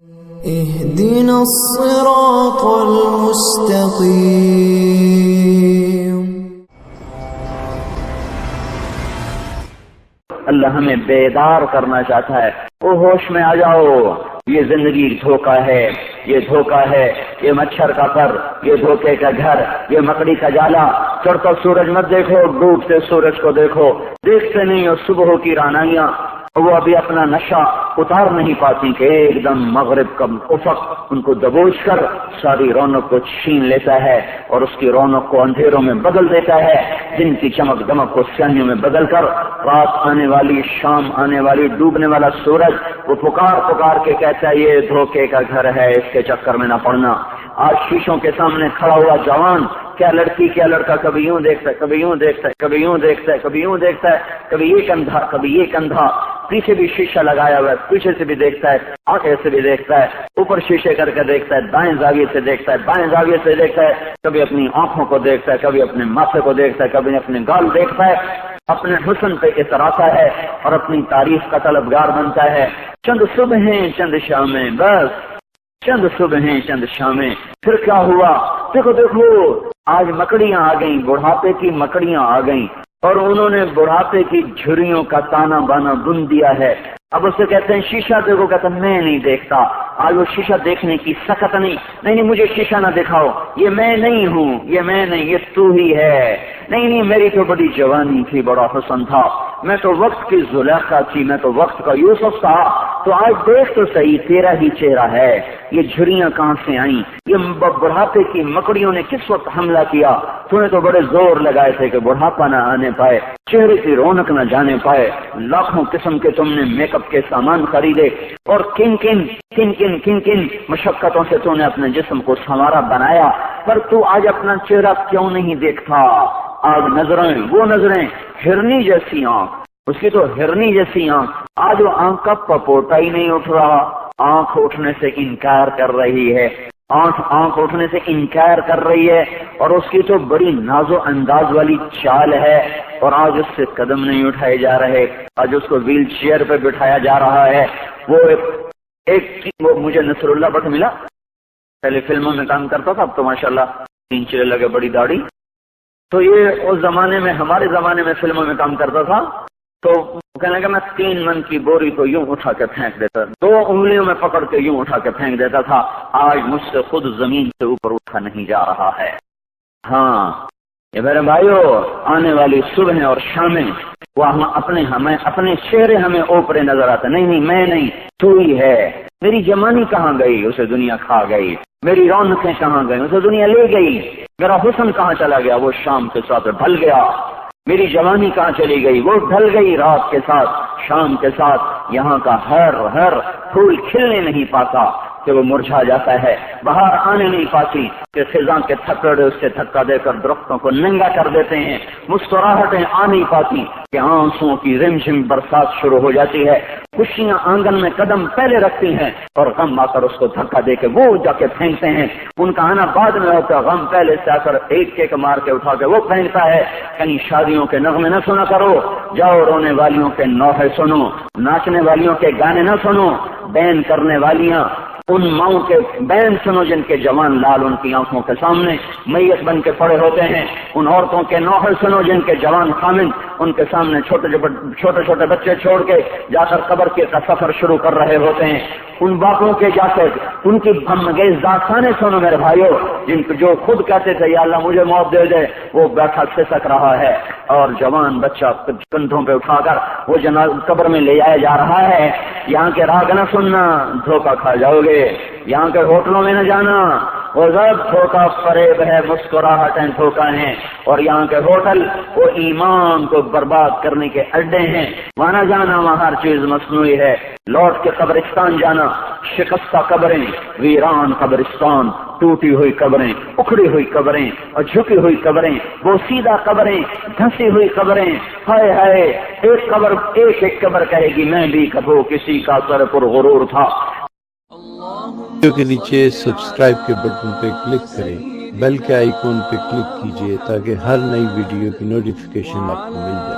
اهدنا الصراط المستقيم۔ اللہ ہمیں بیدار کرنا چاہتا ہے، وہ ہوش میں آ جاؤ، یہ زندگی دھوکہ ہے، یہ دھوکہ ہے، یہ مچھر کا پر، یہ دھوکے کا گھر، یہ مکڑی کا جالا۔ چڑھتا سورج مت دیکھو، ڈوبتے سورج کو دیکھو، دیکھتے نہیں ہو صبح کی رعنائیاں، وہ ابھی اپنا نشہ اتار نہیں پاتی کہ ایک دم مغرب کا افق ان کو دبوچ کر ساری رونق کو چھین لیتا ہے اور اس کی رونق کو اندھیروں میں بدل دیتا ہے، دن کی چمک دمک کو سیاہیوں میں بدل کر رات آنے والی، شام آنے والی، ڈوبنے والا سورج وہ پکار پکار کے کہتا ہے یہ دھوکے کا گھر ہے، اس کے چکر میں نہ پڑنا۔ آج شیشوں کے سامنے کھڑا ہوا جوان کیا لڑکی کیا لڑکا کبھی یوں دیکھتا ہے، کبھی یوں دیکھتا ہے، کبھی یوں دیکھتا ہے، کبھی یوں دیکھتا ہے، کبھی یہ کندھا کبھی یہ کندھا، پیچھے بھی شیشہ لگایا ہوا ہے، پیچھے سے بھی دیکھتا ہے، آگے سے بھی دیکھتا ہے، اوپر شیشے کر کے دیکھتا ہے، دائیں زاویے سے دیکھتا ہے، بائیں زاویے سے دیکھتا ہے، کبھی اپنی آنکھوں کو دیکھتا ہے، کبھی اپنے ماتھے کو دیکھتا ہے، کبھی اپنے گال دیکھتا ہے، اپنے حسن پہ اتراتا ہے اور اپنی تعریف کا طلبگار بنتا ہے۔ چند صبحیں چند شامیں، بس چند صبحیں چند شامیں، پھر کیا ہوا؟ دیکھو دیکھو آج مکڑیاں آ گئیں، بڑھاپے کی مکڑیاں آ گئیں اور انہوں نے بڑھاپے کی جھریوں کا تانا بانا بن دیا ہے۔ اب اسے کہتے ہیں شیشہ دیکھو، کہتا میں نہیں دیکھتا۔ آج وہ شیشہ دیکھنے کی سخت نہیں مجھے شیشہ نہ دکھاؤ، یہ میں نہیں ہوں، یہ میں نہیں، یہ تو ہی ہے۔ نہیں میری تو بڑی جوانی تھی، بڑا حسن تھا، میں تو وقت کی زلیخا تھی، میں تو وقت کا یوسف تھا، تو آج دیکھ تو صحیح تیرا ہی چہرہ ہے۔ یہ جھریاں کہاں سے آئیں؟ یہ بڑھاپے کی مکڑیوں نے کس وقت حملہ کیا؟ تو نے تو بڑے زور لگائے تھے کہ بڑھاپا نہ آنے پائے، چہرے کی رونق نہ جانے پائے، لاکھوں قسم کے تم نے میک اپ کے سامان خریدے اور کن کن مشقتوں سے تو نے اپنے جسم کو سنوارا بنایا، پر تو آج اپنا چہرہ کیوں نہیں دیکھتا؟ آج نظریں، وہ نظریں، ہرنی جیسی آنکھ، اس کی تو ہرنی جیسی آنکھ، آج وہ آنکھ کا پپوٹا ہی نہیں اٹھ رہا، آنکھ اٹھنے سے انکار کر رہی ہے، آنکھ اٹھنے سے انکار کر رہی ہے، اور اس کی تو بڑی ناز و انداز والی چال ہے، اور آج اس سے قدم نہیں اٹھائے جا رہے، آج اس کو ویل چیئر پہ بٹھایا جا رہا ہے۔ وہ وہ مجھے نصر اللہ بٹ ملا، پہلے فلموں میں کام کرتا تھا، اب تو ماشاءاللہ 3 چلے لگے، بڑی داڑھی، تو یہ اس زمانے میں، ہمارے زمانے میں فلموں میں کام کرتا تھا، تو کہنے لگا میں 3 من کی بوری کو یوں اٹھا کے پھینک دیتا، 2 انگلیوں میں پکڑ کے یوں اٹھا کے پھینک دیتا تھا، آج مجھ سے خود زمین سے اوپر اٹھا نہیں جا رہا ہے۔ ہاں یہ میرے بھائیو، آنے والی صبح اور شامیں وہ ہمیں اپنے چہرے ہمیں اوپرے نظر آتا، نہیں میں نہیں، تو ہی ہے۔ میری جوانی کہاں گئی؟ اسے دنیا کھا گئی۔ میری رونقیں کہاں گئی؟ اسے دنیا لے گئی۔ میرا حسن کہاں چلا گیا؟ وہ شام کے ساتھ ڈھل گیا۔ میری جوانی کہاں چلی گئی؟ وہ ڈھل گئی رات کے ساتھ، شام کے ساتھ۔ یہاں کا ہر پھول کھلنے نہیں پاتا کہ وہ مرجھا جاتا ہے، بہار آنے نہیں پاتی کہ خزاں کے تھکڑے اس سے دھکا دے کر درختوں کو ننگا کر دیتے ہیں، مسکراہٹیں آ نہیں پاتی کہ آنسوؤں کی رمجھم برسات شروع ہو جاتی ہے، خوشیاں آنگن میں قدم پہلے رکھتی ہیں اور غم آ کر اس کو دھکا دے کے وہ جا کے پھینکتے ہیں۔ ان کا آنا بعد میں ہوتا، غم پہلے سے آ کر ایک مار کے اٹھا کے وہ پھینکتا ہے۔ کہیں شادیوں کے نغمے نہ سنا کرو، جاؤ رونے والیوں کے نوحے سنو، ناچنے والیوں کے گانے نہ سنو، بین کرنے والیاں ان ماؤں کے بین سنو جن کے جوان لال ان کی آنکھوں کے سامنے میت بن کے پڑے ہوتے ہیں، ان عورتوں کے نوحے سنو جن کے جوان خامند ان کے سامنے چھوٹے بچے چھوڑ کے جا کر قبر کے سفر شروع کر رہے ہوتے ہیں، ان باپوں کے جا کے ان کی بھمگیز داستانیں سنو میرے بھائیو، جن کو جو خود کہتے تھے یا اللہ مجھے موت دے دے، وہ بیٹھا کھسک رہا ہے اور جوان بچہ کندھوں پہ اٹھا کر وہ قبر میں لے جایا جا رہا ہے۔ یہاں کے راگ نہ سننا، دھوکہ کھا جاؤ گے، یہاں کے ہوٹلوں میں نہ جانا، وہ سب دھوکہ فریب ہے، مسکراہٹیں دھوکہ ہیں، اور یہاں کے ہوٹل وہ ایمان کو برباد کرنے کے اڈے ہیں، وہاں نہ جانا، وہاں ہر چیز مصنوعی ہے۔ لوٹ کے قبرستان جانا، شکستہ قبریں، ویران قبرستان، ٹوٹی ہوئی قبریں، اکھڑی ہوئی قبریں اور جھکی ہوئی قبریں، وہ سیدھا قبریں، دھسی ہوئی قبریں، ہائے ہائے، ایک قبر کہے گی میں بھی کبھی کسی کا سر پر غرور تھا۔ ویڈیو کے نیچے سبسکرائب کے بٹن پہ کلک کریں، بیل کے آئیکن پہ کلک کیجیے تاکہ ہر نئی ویڈیو کی نوٹیفیکیشن آپ کو مل جائے۔